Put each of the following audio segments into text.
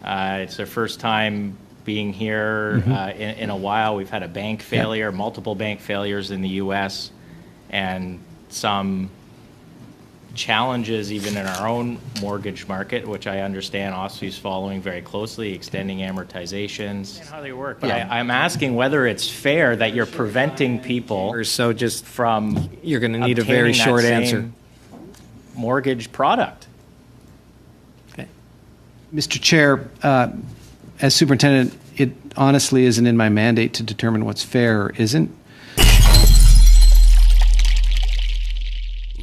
It's their first time being here in a while. We've had a bank failure, multiple bank failures in the U.S., and some challenges even in our own mortgage market, which I understand OSFI is following very closely, extending amortizations and how they work. But I'm asking whether it's fair that you're preventing people So just from you're going to need a very short answer. Mortgage product. Okay. Mr. Chair, as superintendent, it honestly isn't in my mandate to determine what's fair or isn't.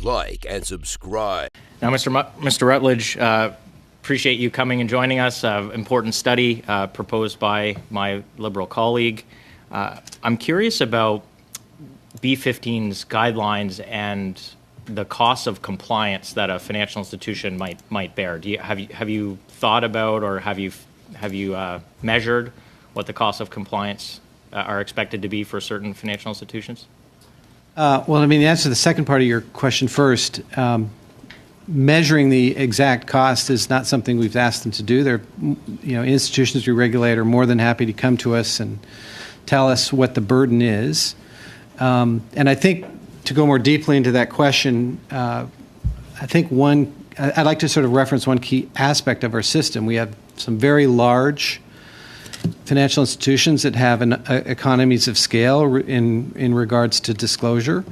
Like and subscribe. Now, Mr. Rutledge, appreciate you coming and joining us. Important study proposed by my Liberal colleague. I'm curious about B15's guidelines and the cost of compliance that a financial institution might bear. Have you thought about, or have you measured what the costs of compliance are expected to be for certain financial institutions? Well, I mean, the answer to the second part of your question first. Measuring the exact cost is not something we've asked them to do. They're, institutions we regulate are more than happy to come to us and tell us what the burden is. And I think to go more deeply into that question, I think I'd like to sort of reference one key aspect of our system. We have some very large financial institutions that have economies of scale in regards to disclosure,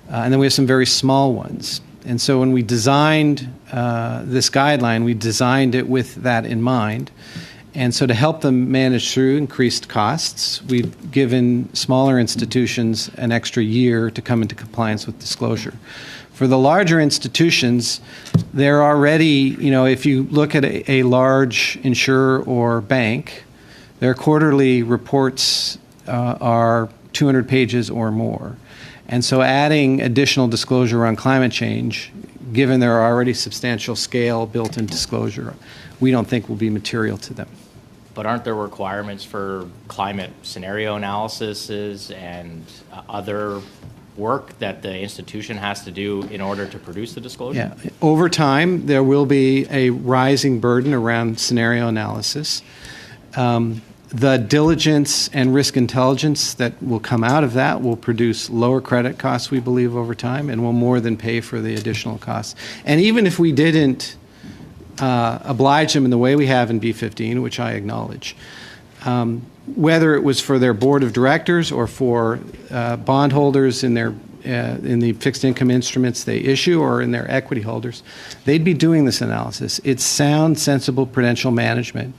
and then we have some very small ones. And so when we designed this guideline, we designed it with that in mind. And so to help them manage through increased costs, we've given smaller institutions an extra year to come into compliance with disclosure. For the larger institutions, they're already, if you look at a large insurer or bank, their quarterly reports are 200 pages or more. And so adding additional disclosure on climate change, given their already substantial scale built in disclosure, we don't think will be material to them. But aren't there requirements for climate scenario analyses and other work that the institution has to do in order to produce the disclosure? Yeah. Over time, there will be a rising burden around scenario analysis. The diligence and risk intelligence that will come out of that will produce lower credit costs, we believe, over time, and will more than pay for the additional costs. And even if we didn't oblige them in the way we have in B15, which I acknowledge, whether it was for their board of directors or for bondholders in the fixed income instruments they issue or in their equity holders, they'd be doing this analysis. It's sound, sensible prudential management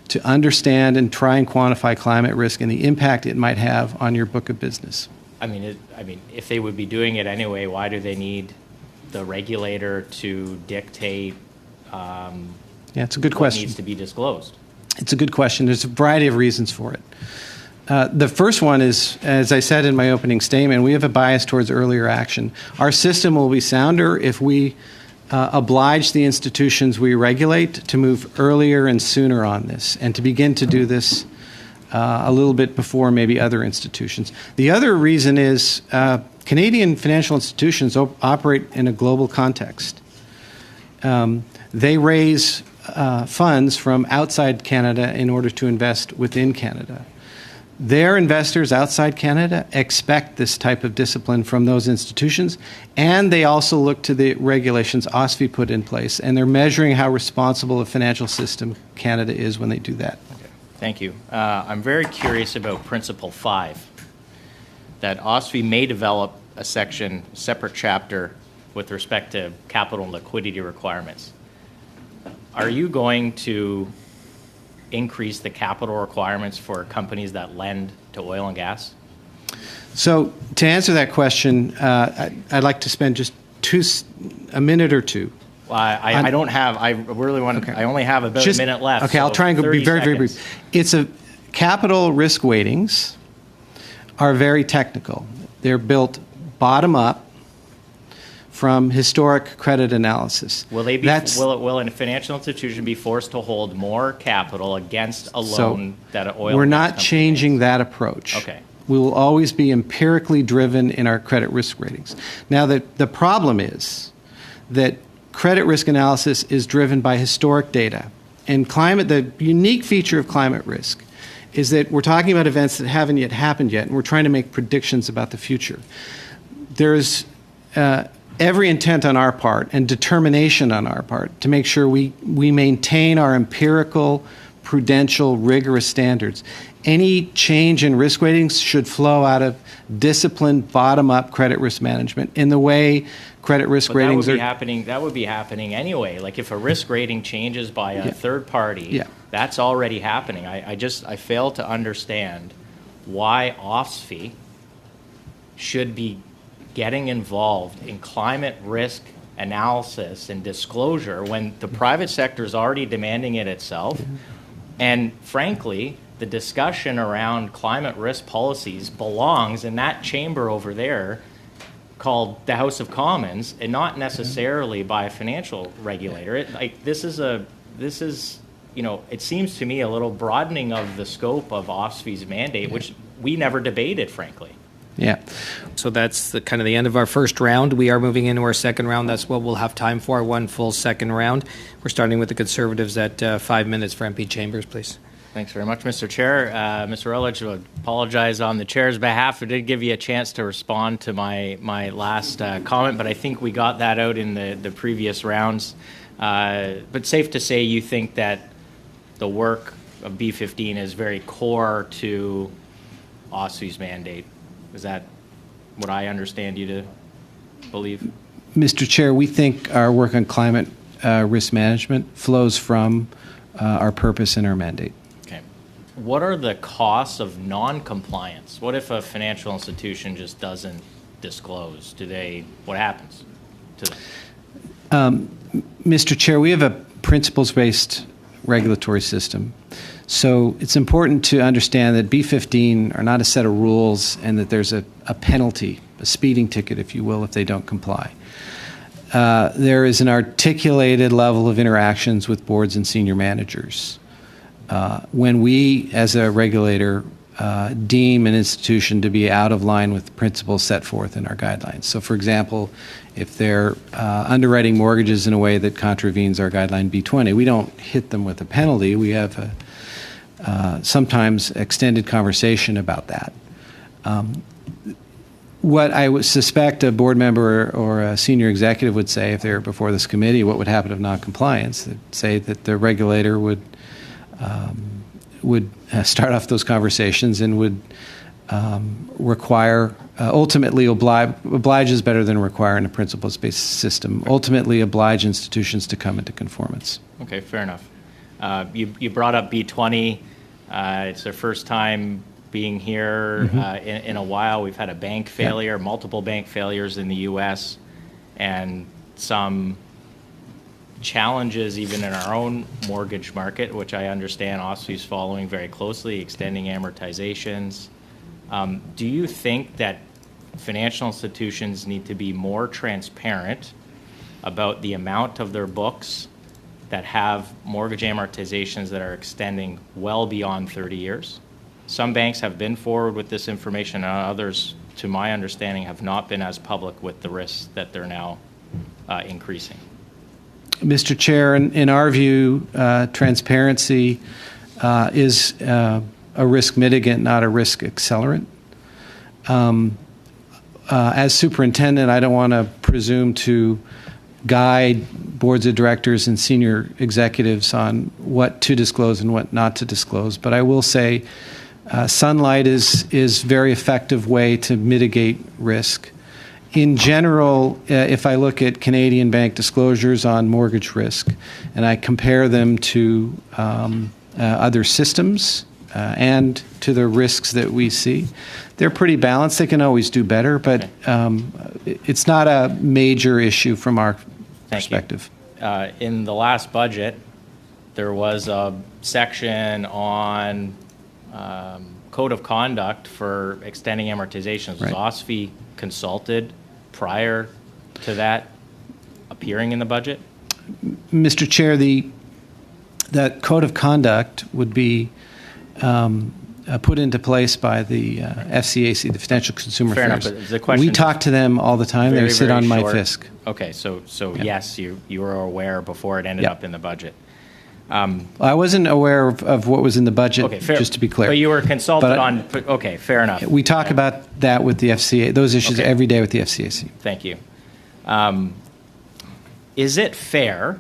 to understand and try and quantify climate risk and the impact it might have on your book of business. I mean, if they would be doing it anyway, why do they need the regulator to dictate it's a good question. What needs to be disclosed? It's a good question. There's a variety of reasons for it. The first one is, as I said in my opening statement, we have a bias towards earlier action. Our system will be sounder if we oblige the institutions we regulate to move earlier and sooner on this and to begin to do this a little bit before maybe other institutions. The other reason is Canadian financial institutions operate in a global context. They raise funds from outside Canada in order to invest within Canada. Their investors outside Canada expect this type of discipline from those institutions, and they also look to the regulations OSFI put in place, and they're measuring how responsible a financial system Canada is when they do that. Okay. Thank you. I'm very curious about Principle 5, that OSFI may develop a separate chapter with respect to capital and liquidity requirements. Are you going to increase the capital requirements for companies that lend to oil and gas? So to answer that question, I'd like to spend just a minute or two. Well, I don't have, I really want to, I only have about a minute left. Okay, I'll try and be very, very brief. Capital risk weightings are very technical. They're built bottom up from historic credit analysis. Will a financial institution be forced to hold more capital against a loan that an oil? We're not changing that approach. Okay. We will always be empirically driven in our credit risk ratings. Now, the problem is that credit risk analysis is driven by historic data. And the unique feature of climate risk is that we're talking about events that haven't yet happened yet, and we're trying to make predictions about the future. There's every intent on our part and determination on our part to make sure we maintain our empirical, prudential, rigorous standards. Any change in risk weightings should flow out of disciplined, bottom-up credit risk management in the way credit risk ratings are happening. That would be happening anyway. Like if a risk rating changes by a third party, that's already happening. I fail to understand why OSFI should be getting involved in climate risk analysis and disclosure when the private sector is already demanding it itself. And frankly, the discussion around climate risk policies belongs in that chamber over there called the House of Commons, and not necessarily by a financial regulator. This is, it seems to me a little broadening of the scope of OSFI's mandate, which we never debated, frankly. Yeah. So that's kind of the end of our first round. We are moving into our second round. That's what we'll have time for, one full second round. We're starting with the Conservatives at 5 minutes for MP Chambers, please. Thanks very much, Mr. Chair. Mr. Rutledge, I apologize on the Chair's behalf. I did give you a chance to respond to my last comment, but I think we got that out in the previous rounds. But safe to say you think that the work of B15 is very core to OSFI's mandate. Is that what I understand you to believe? Mr. Chair, we think our work on climate risk management flows from our purpose and our mandate. Okay. What are the costs of non-compliance? What if a financial institution just doesn't disclose? What happens to them? Mr. Chair, we have a principles-based regulatory system. So it's important to understand that B15 are not a set of rules and that there's a penalty, a speeding ticket, if you will, if they don't comply. There is an articulated level of interactions with boards and senior managers. When we, as a regulator, deem an institution to be out of line with the principles set forth in our guidelines. So, for example, if they're underwriting mortgages in a way that contravenes our guideline B20, we don't hit them with a penalty. We have a sometimes extended conversation about that. What I would suspect a board member or a senior executive would say if they were before this committee, what would happen if noncompliance? They'd say that the regulator would start off those conversations and would require, ultimately oblige is better than require in a principles-based system, ultimately oblige institutions to come into conformance. Okay, fair enough. You brought up B20. It's their first time being here in a while. We've had a bank failure, multiple bank failures in the U.S., and some challenges even in our own mortgage market, which I understand OSFI is following very closely, extending amortizations. Do you think that financial institutions need to be more transparent about the amount of their books that have mortgage amortizations that are extending well beyond 30 years? Some banks have been forward with this information, and others, to my understanding, have not been as public with the risks that they're now increasing. Mr. Chair, in our view, transparency is a risk mitigant, not a risk accelerant. As superintendent, I don't want to presume to guide boards of directors and senior executives on what to disclose and what not to disclose, but I will say sunlight is a very effective way to mitigate risk. In general, if I look at Canadian bank disclosures on mortgage risk and I compare them to other systems and to the risks that we see, they're pretty balanced. They can always do better, but it's not a major issue from our perspective. In the last budget, there was a section on code of conduct for extending amortizations. Was OSFI consulted prior to that appearing in the budget? Mr. Chair, that code of conduct would be put into place by the FCAC, the Financial Consumer Fair Affairs. enough, but the question we talk to them all the time. They sit on my FISC. Okay, so yes, you were aware before it ended up in the budget. I wasn't aware of what was in the budget, Okay, fair. just to be clear. But you were consulted But I- on, okay, fair enough. We talk about that with the FCA, those issues Okay. every day with the FCAC. Thank you. Is it fair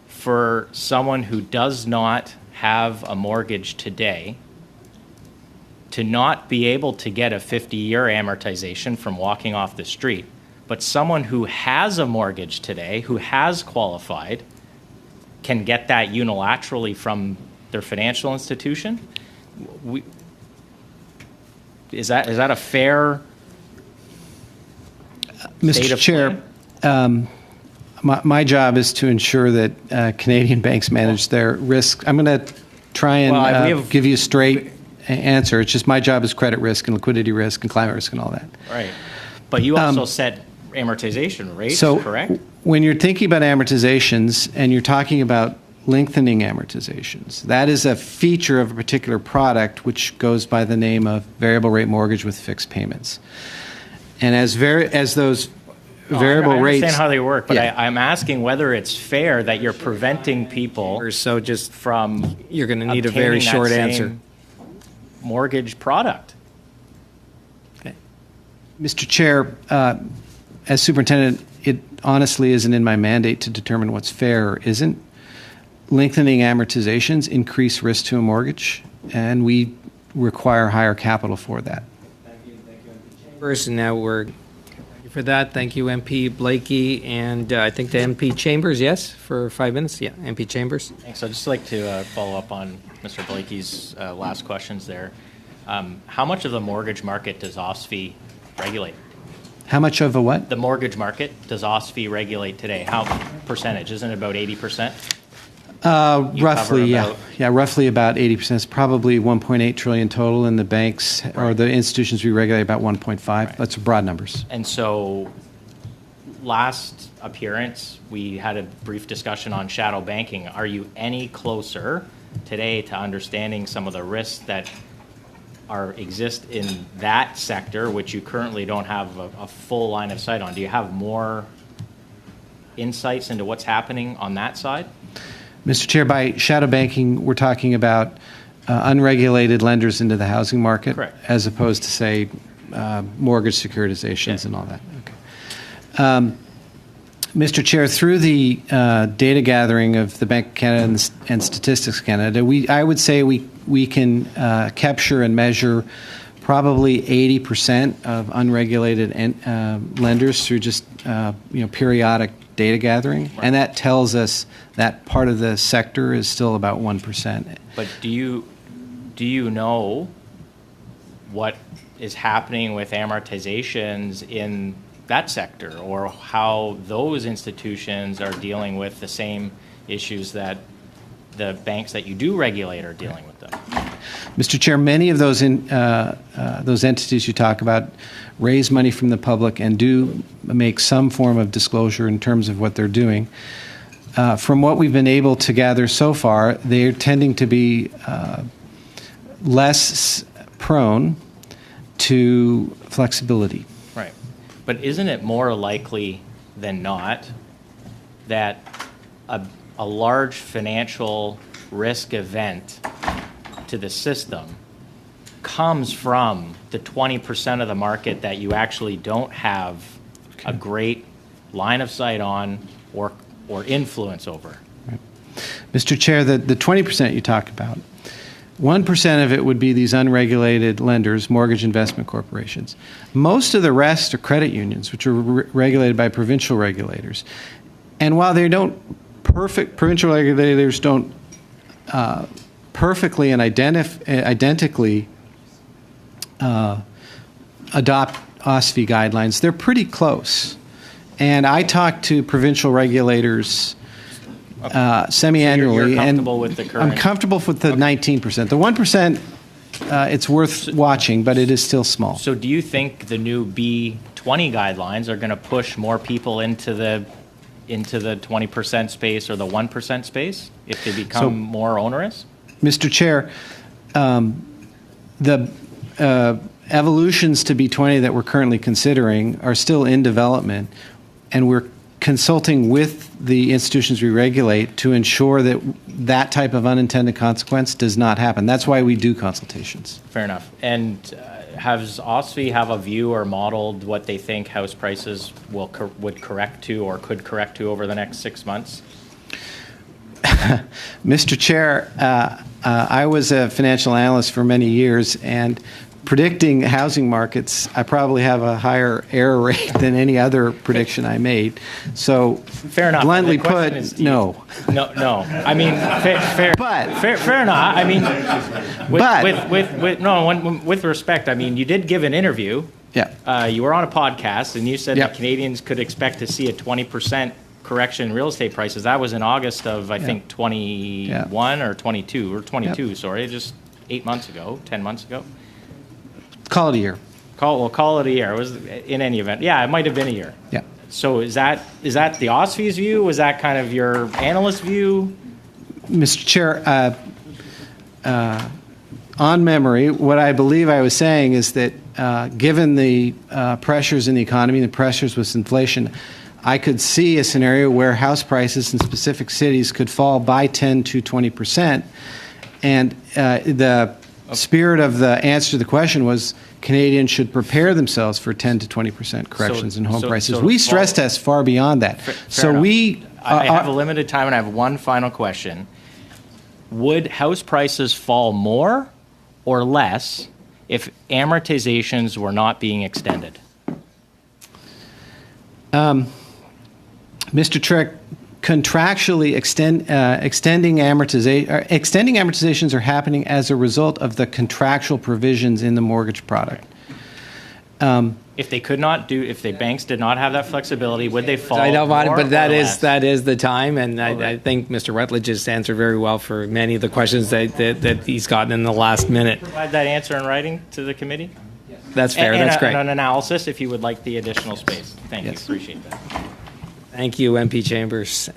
for someone who does not have a mortgage today to not be able to get a 50-year amortization from walking off the street, but someone who has a mortgage today, who has qualified, can get that unilaterally from their financial institution? Is that a fair state Mr. of Chair, play? my job is to ensure that Canadian banks manage their risk. I'm going to try and Well, we have- give you a straight answer. It's just my job is credit risk and liquidity risk and climate risk and all that. Right. But you also set amortization rates, So correct? when you're thinking about amortizations and you're talking about lengthening amortizations, that is a feature of a particular product which goes by the name of variable rate mortgage with fixed payments. And as those variable I rates... understand how they work, but Yeah. I'm asking whether it's fair that you're preventing people Or so just, from you're going to need a very obtaining that short same answer. mortgage product. Mr. Chair, as superintendent, it honestly isn't in my mandate to determine what's fair or isn't. Lengthening amortizations increase risk to a mortgage, and we require higher capital for that. First, and now we're, thank you for that. Thank you, MP Blakey, and I think the MP Chambers, yes, for 5 minutes? Yeah, MP Chambers. Thanks. I'd just like to follow up on Mr. Blakey's last questions there. How much of the mortgage market does OSFI regulate? How much of a what? The mortgage market does OSFI regulate today? How percentage? Isn't it about 80%? You Roughly, cover yeah. about- Yeah, roughly about 80%. It's probably 1.8 trillion total, and the banks or the institutions we regulate about 1.5. That's broad numbers. And so last appearance, we had a brief discussion on shadow banking. Are you any closer today to understanding some of the risks that exist in that sector, which you currently don't have a full line of sight on? Do you have more insights into what's happening on that side? Mr. Chair, by shadow banking, we're talking about unregulated lenders into the housing market, Correct. as opposed to, say, mortgage securitizations Yeah. and all that. Okay. Mr. Chair, through the data gathering of the Bank of Canada and Statistics Canada, I would say we can capture and measure probably 80% of unregulated lenders through just periodic data gathering, and that tells us that part of the sector is still about 1%. But do you know what is happening with amortizations in that sector, or how those institutions are dealing with the same issues that the banks that you do regulate are dealing with them? Mr. Chair, many of those entities you talk about raise money from the public and do make some form of disclosure in terms of what they're doing. From what we've been able to gather so far, they're tending to be less prone to flexibility. Right. But isn't it more likely than not that a large financial risk event to the system comes from the 20% of the market that you actually don't have a great line of sight on or influence over? Right. Mr. Chair, the 20% you talked about, 1% of it would be these unregulated lenders, mortgage investment corporations. Most of the rest are credit unions, which are regulated by provincial regulators. And while they don't provincial regulators don't perfectly and identically adopt OSFI guidelines, they're pretty close. And I talk to provincial regulators semi-annually. You're comfortable with the current? I'm comfortable with the 19%. The 1%, it's worth watching, but it is still small. So do you think the new B20 guidelines are going to push more people into the 20% space or the 1% space if they become more onerous? Mr. Chair, the evolutions to B20 that we're currently considering are still in development, and we're consulting with the institutions we regulate to ensure that that type of unintended consequence does not happen. That's why we do consultations. Fair enough. And has OSFI have a view or modeled what they think house prices would correct to or could correct to over the next 6 months? Mr. Chair, I was a financial analyst for many years, and predicting housing markets, I probably have a higher error rate than any other prediction I made. So, Fair enough. bluntly The question put, is, do you- no. No. I mean, fair enough. I mean, with respect, I mean, you did give an interview. Yeah. You were on a podcast, and you said Yep. that Canadians could expect to see a 20% correction in real estate prices. That was in August of, I think, 21 or 22, sorry, just 8 months ago, 10 months ago. Call it a year. Call it a year. It was in any event. Yeah, it might have been a year. Yeah. So is that the OSFI's view? Was that kind of your analyst view? Mr. Chair, on memory, what I believe I was saying is that given the pressures in the economy, the pressures with inflation, I could see a scenario where house prices in specific cities could fall by 10 to 20%. And the spirit of the answer to the question was Canadians should prepare themselves for 10 to 20% corrections in home prices. So We stress test far beyond that. Fair enough. I have a limited time, and I have one final question. Would house prices fall more or less if amortizations were not being extended? Mr. Trick, contractually extending amortizations are happening as a result of the contractual provisions in the mortgage product. If they could not do, if the banks did not have that flexibility, would they fall I don't want it, more but or that less? is the time, and I think Mr. Rutledge has answered very well for many of the questions that he's gotten in the last minute. Provide that answer in writing to the committee? That's fair. And That's great. an analysis if you would like the additional space. Thank you. Yes. Appreciate that. Thank you, MP Chambers.